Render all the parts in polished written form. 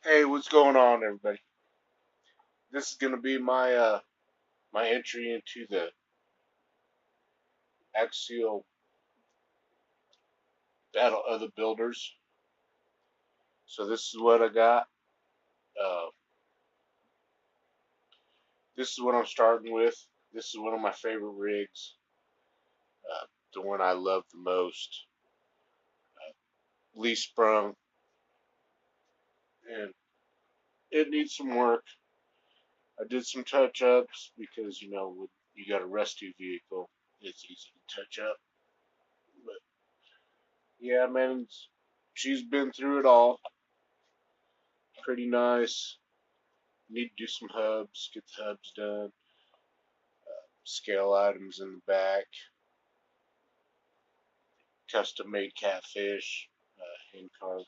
Hey, what's going on, everybody? This is gonna be my entry into the Axial Battle of the Builders. So this is what I got. Uh, this is what I'm starting with. This is one of my favorite rigs. The one I love the most. Lee Sprung, and it needs some work. I did some touch ups because when you got a rusty vehicle, it's easy to touch up. But yeah, man, she's been through it all. Pretty nice. Need to do some hubs, get the hubs done, scale items in the back, custom made catfish, hand carved,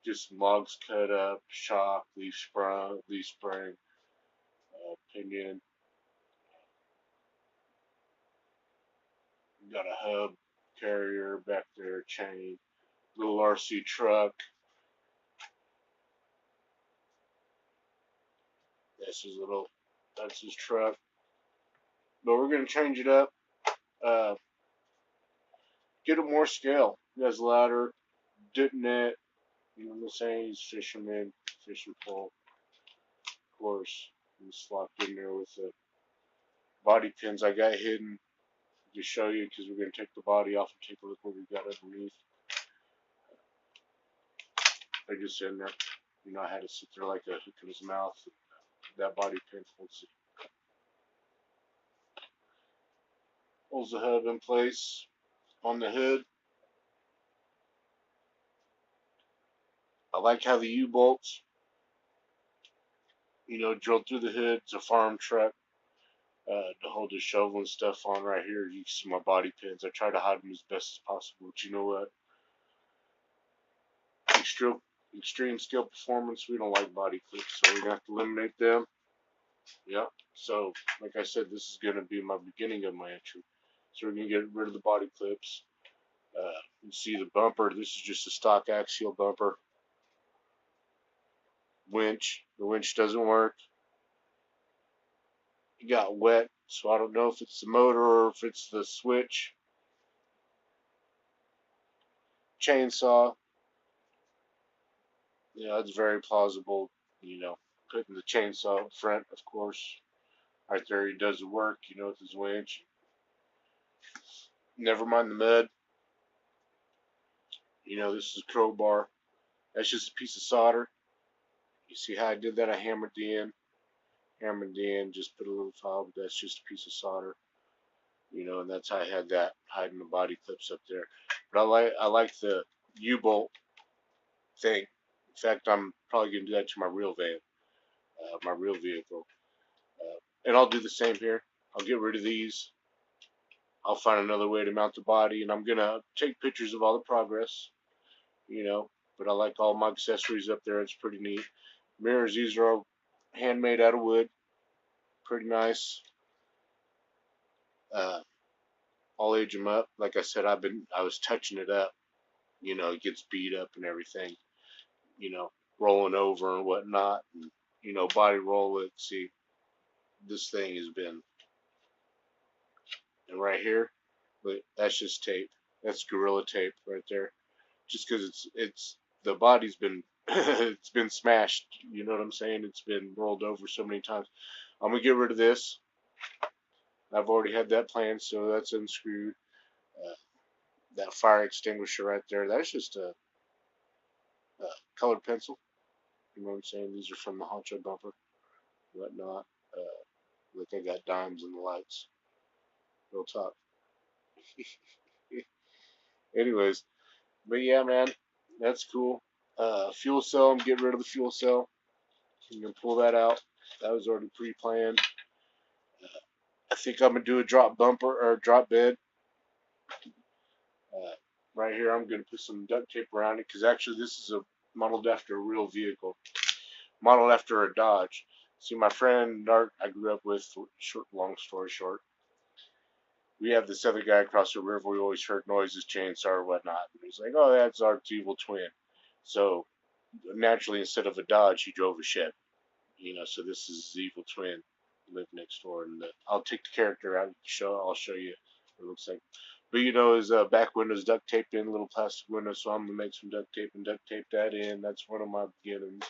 just some logs cut up, shock, leaf spring, pinion. Got a hub carrier back there, chain, little RC truck. That's his truck. But we're gonna change it up, uh, get it more scale. He has ladder, dip net. You know what I'm saying? He's fisherman, fishing pole, of course. He's locked in there with the body pins I got hidden to show you because we're going to take the body off and take a look what we got underneath. I just in there. I had to sit there like a hook in his mouth. That body pin holds the hub in place on the hood. I like how the U-bolts, drilled through the hood. It's a farm truck to hold the shovel and stuff on right here. You can see my body pins. I try to hide them as best as possible. But you know what? Extreme, extreme skill performance, we don't like body clips, so we're going to have to eliminate them. Yeah. So, like I said, this is going to be my beginning of my entry. So we're going to get rid of the body clips. You see the bumper. This is just a stock axial bumper. Winch. The winch doesn't work. It got wet, so I don't know if it's the motor or if it's the switch. Chainsaw. It's very plausible. Putting the chainsaw up front, of course. Right there, he does the work. With his winch. Never mind the mud. This is a crowbar. That's just a piece of solder. You see how I did that? I hammered the end, just put a little file, but that's just a piece of solder. And that's how I had that hiding the body clips up there. But I like the U-bolt thing. In fact, I'm probably gonna do that to my real van, my real vehicle, and I'll do the same here. I'll get rid of these. I'll find another way to mount the body, and I'm gonna take pictures of all the progress. You know, but I like all my accessories up there. It's pretty neat. Mirrors, these are all handmade out of wood. Pretty nice. Uh, I'll age them up. Like I said, I was touching it up. It gets beat up and everything. You know, rolling over and whatnot, and body roll it. See, this thing has been, and right here, but that's just tape. That's Gorilla Tape right there. Just because it's the body's been it's been smashed. You know what I'm saying? It's been rolled over so many times. I'm gonna get rid of this. I've already had that planned, so that's unscrewed. Uh, that fire extinguisher right there. That's just a colored pencil. You know what I'm saying? These are from the honcho bumper, whatnot. Look, I got dimes in the lights. Real talk. Anyways, but yeah, man, that's cool. Fuel cell. I'm getting rid of the fuel cell. You can pull that out. That was already pre-planned. I think I'm gonna do a drop bumper or drop bed. Uh, right here, I'm gonna put some duct tape around it because actually this is a modeled after a real vehicle, modeled after a Dodge. See, my friend Art, I grew up with. Short, long story short, we have this other guy across the river. We always heard noises, chainsaw or whatnot. And he's like, "Oh, that's our evil twin." So naturally, instead of a Dodge, he drove a Chevy. So this is his evil twin, live next door, and I'll take the character out of the show. I'll show you what it looks like. But his back window's duct taped in, little plastic window, so I'm gonna make some duct tape and duct tape that in. That's one of my beginnings.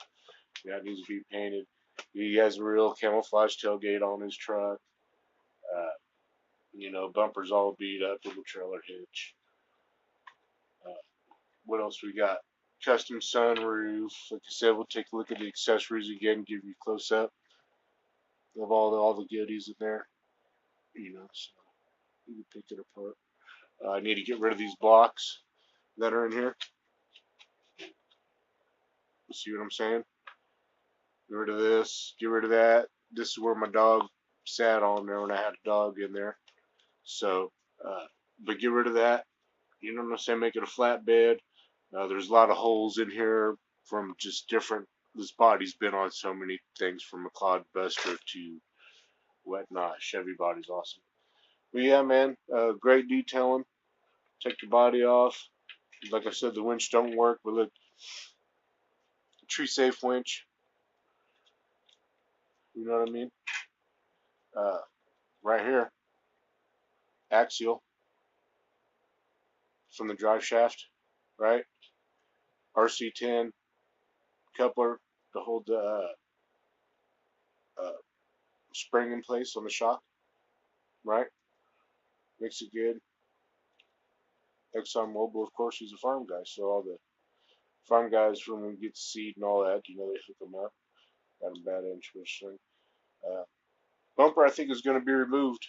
Yeah, it needs to be painted. He has a real camouflage tailgate on his truck. Uh, bumpers all beat up, little trailer hitch. Uh, what else we got? Custom sunroof. Like I said, we'll take a look at the accessories again, give you a close up of all the goodies in there. So you can pick it apart. I need to get rid of these blocks that are in here. See what I'm saying? Get rid of this. Get rid of that. This is where my dog sat on there when I had a dog in there. So, but get rid of that. You know what I'm saying? Make it a flat bed. There's a lot of holes in here from just different. This body's been on so many things from a Clodbuster to whatnot. Chevy body's awesome. But yeah, man, great detailing. Take your body off. Like I said, the winch don't work, but look, tree safe winch. You know what I mean? Uh, right here, axial from the drive shaft, right? RC10 coupler to hold the uh, spring in place on the shock, right? Makes it good. ExxonMobil, of course, he's a farm guy, so all the farm guys from when get seed and all that, they hook them up. Got a bad inch for a string. Bumper, I think, is going to be removed.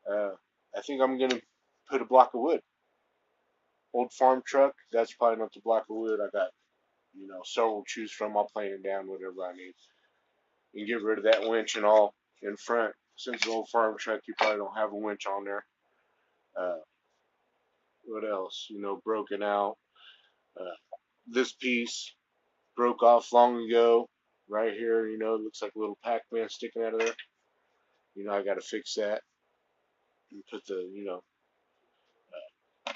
I think I'm going to put a block of wood. Old farm truck, that's probably not the block of wood. I got, several to choose from. I'll plane it down, whatever I need. And get rid of that winch and all in front. Since it's an old farm truck, you probably don't have a winch on there. Uh, what else? Broken out. Uh, this piece broke off long ago. Right here, it looks like a little Pac-Man sticking out of there. I got to fix that and put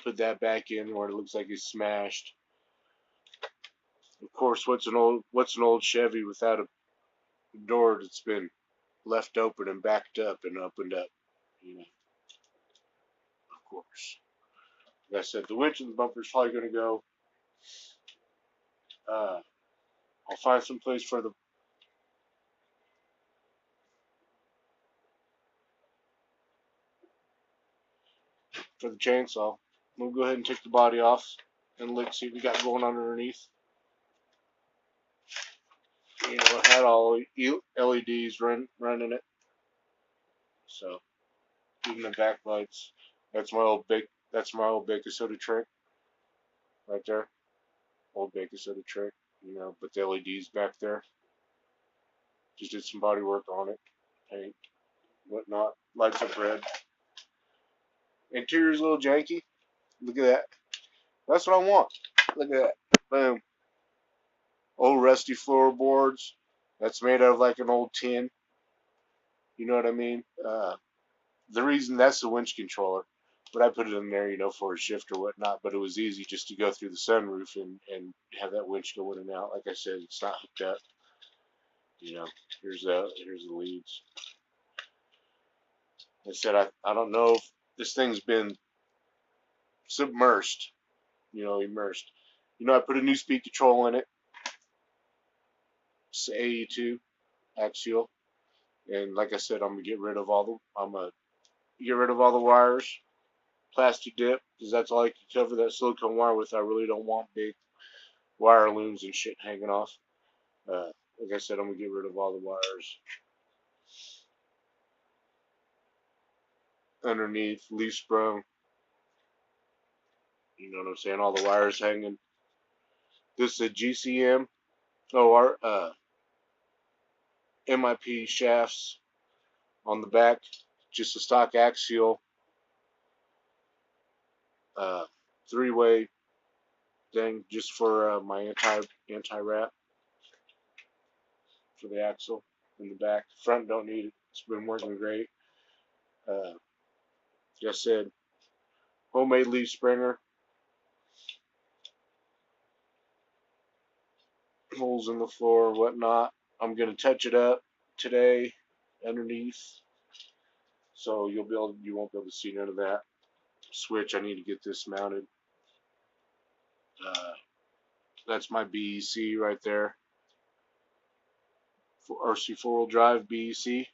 put that back in where it looks like it's smashed. Of course, what's an old Chevy without a door that's been left open and backed up and opened up? Of course. Like I said, the winch and the bumper is probably going to go. I'll find some place for the chainsaw. We'll go ahead and take the body off and let's see what we got going on underneath. It had all LEDs running it. So even the backlights. That's my old baking soda trick right there. Old baking soda trick. But the LEDs back there. Just did some body work on it, paint, whatnot. Lights up red. Interior's a little janky. Look at that. That's what I want. Look at that. Boom. Old rusty floorboards. That's made out of like an old tin. You know what I mean? The reason that's the winch controller, but I put it in there, for a shift or whatnot. But it was easy just to go through the sunroof and have that winch go in and out. Like I said, it's not hooked up. Here's the leads. I said I don't know if this thing's been submersed, immersed. I put a new speed control in it. It's AE2 axial, and like I said, I'm gonna get rid of all the wires, plastic dip, because that's all I can cover that silicone wire with. I really don't want big wire looms and shit hanging off. Like I said, I'm gonna get rid of all the wires underneath, leaf sprung. You know what I'm saying? All the wires hanging. This is a GCM. Oh, our MIP shafts on the back, just a stock axial, uh, three-way thing, just for my anti wrap for the axle in the back. Front don't need it. It's been working great. Like I said, homemade leaf springer. holes in the floor, whatnot. I'm gonna touch it up today underneath, so you won't be able to see none of that. Switch, I need to get this mounted. That's my BEC right there, for RC 4-wheel drive BEC.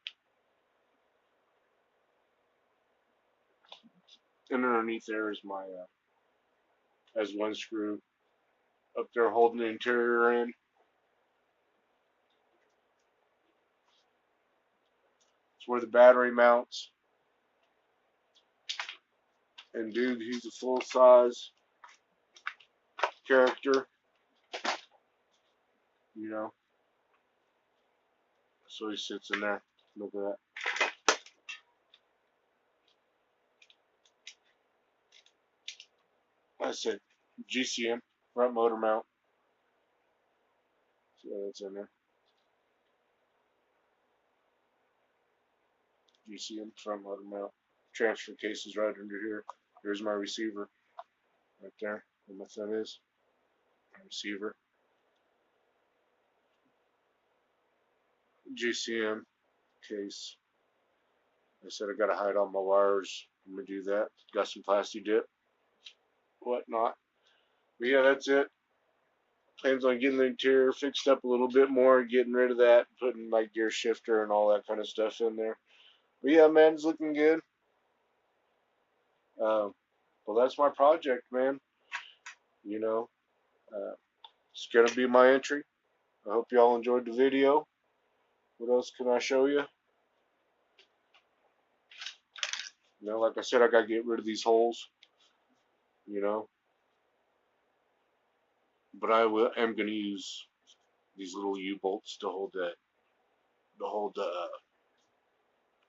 And underneath there is my has one screw up there holding the interior in. It's where the battery mounts. And dude, he's a full size character, you know. So he sits in there. Look at that. I said GCM front motor mount. So that's in there. GCM front motor mount. Transfer case is right under here. Here's my receiver. Right there. Where my thumb is. Receiver. GCM case. I said I gotta hide all my wires. I'm gonna do that. Got some plastic dip. Whatnot. But yeah, that's it. Plans on getting the interior fixed up a little bit more, getting rid of that, putting like gear shifter and all that kind of stuff in there. But yeah, man, it's looking good. Well, that's my project, man. You know, it's gonna be my entry. I hope y'all enjoyed the video. What else can I show you? You know, like I said, I gotta get rid of these holes. You know, but am gonna use these little U-bolts to hold the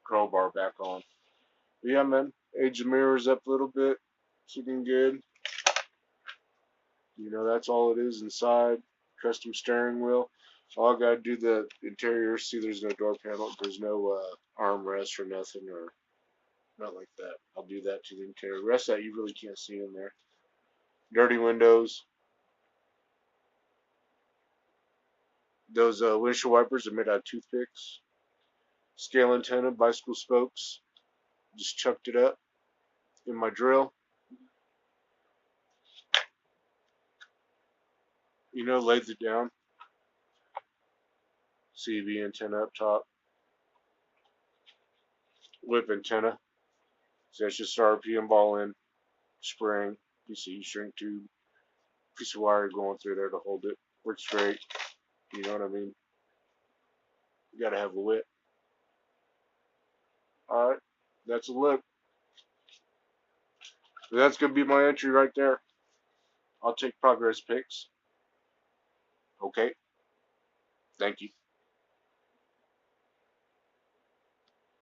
crowbar back on. But yeah, man, age the mirrors up a little bit. It's looking good. You know, that's all it is inside. Custom steering wheel. All I gotta do the interior. See, there's no door panel. There's no armrest or nothing, or not like that. I'll do that to the interior. The rest of that you really can't see in there. Dirty windows. Those windshield wipers are made out of toothpicks. Scale antenna, bicycle spokes. Just chucked it up in my drill. You know, laid it down. CB antenna up top. Whip antenna. So that's just RPM ball in. Spring. PC shrink tube. Piece of wire going through there to hold it. Works great. You know what I mean? You gotta have a whip. Alright. That's a look. So that's gonna be my entry right there. I'll take progress pics. Okay. Thank you.